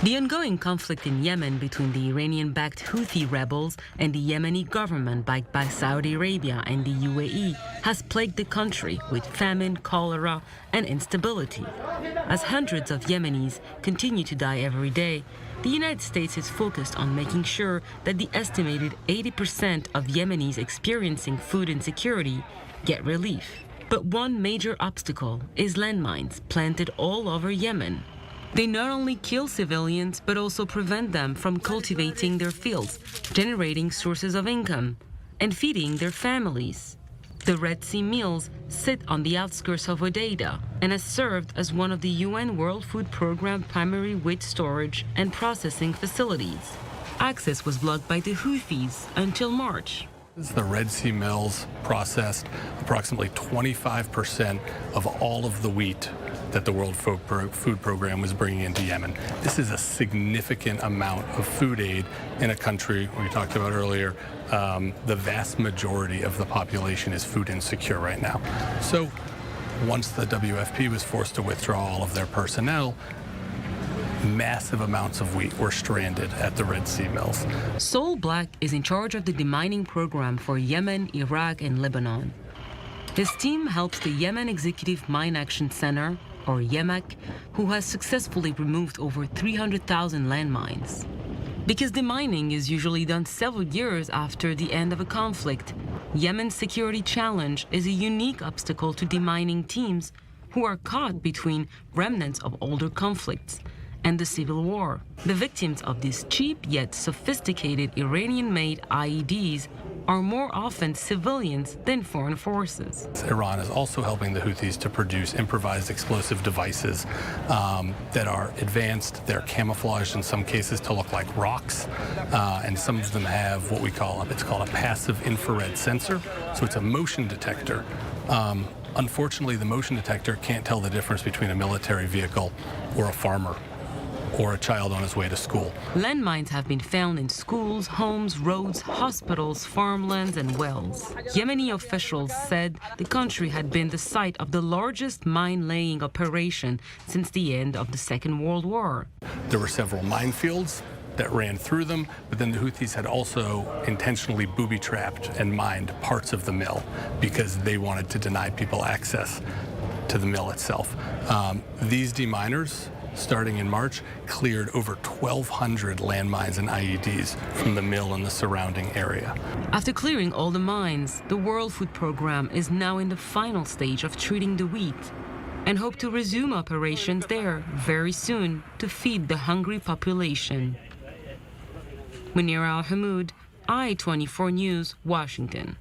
The ongoing conflict in Yemen between the Iranian-backed Houthi rebels and the Yemeni government backed by Saudi Arabia and the UAE has plagued the country with famine, cholera, and instability. As hundreds of Yemenis continue to die every day, the United States is focused on making sure that the estimated 80% of Yemenis experiencing food insecurity get relief. But one major obstacle is landmines planted all over Yemen. They not only kill civilians, but also prevent them from cultivating their fields, generating sources of income, and feeding their families. The Red Sea mills sit on the outskirts of Hodeidah and has served as one of the UN World Food Programme primary wheat storage and processing facilities. Access was blocked by the Houthis until March. The Red Sea mills processed approximately 25% of all of the wheat that the World Food Program was bringing into Yemen. This is a significant amount of food aid in a country we talked about earlier. The vast majority of the population is food insecure right now. So once the WFP was forced to withdraw all of their personnel, massive amounts of wheat were stranded at the Red Sea mills. Sol Black is in charge of the demining program for Yemen, Iraq, and Lebanon. His team helps the Yemen Executive Mine Action Center, or YEMAC, who has successfully removed over 300,000 landmines. Because demining is usually done several years after the end of a conflict, Yemen's security challenge is a unique obstacle to demining teams who are caught between remnants of older conflicts and the civil war. The victims of these cheap yet sophisticated Iranian-made IEDs are more often civilians than foreign forces. Iran is also helping the Houthis to produce improvised explosive devices that are advanced. They're camouflaged in some cases to look like rocks, and some of them have what we call, it's called a passive infrared sensor. So it's a motion detector. Unfortunately, the motion detector can't tell the difference between a military vehicle or a farmer or a child on his way to school. Landmines have been found in schools, homes, roads, hospitals, farmlands, and wells. Yemeni officials said the country had been the site of the largest mine-laying operation since the end of the Second World War. There were several minefields that ran through them, but then the Houthis had also intentionally booby-trapped and mined parts of the mill because they wanted to deny people access to the mill itself. These deminers, starting in March, cleared over 1,200 landmines and IEDs from the mill and the surrounding area. After clearing all the mines, the World Food Program is now in the final stage of treating the wheat and hope to resume operations there very soon to feed the hungry population. Mounira Al Hmoud, I-24 News, Washington.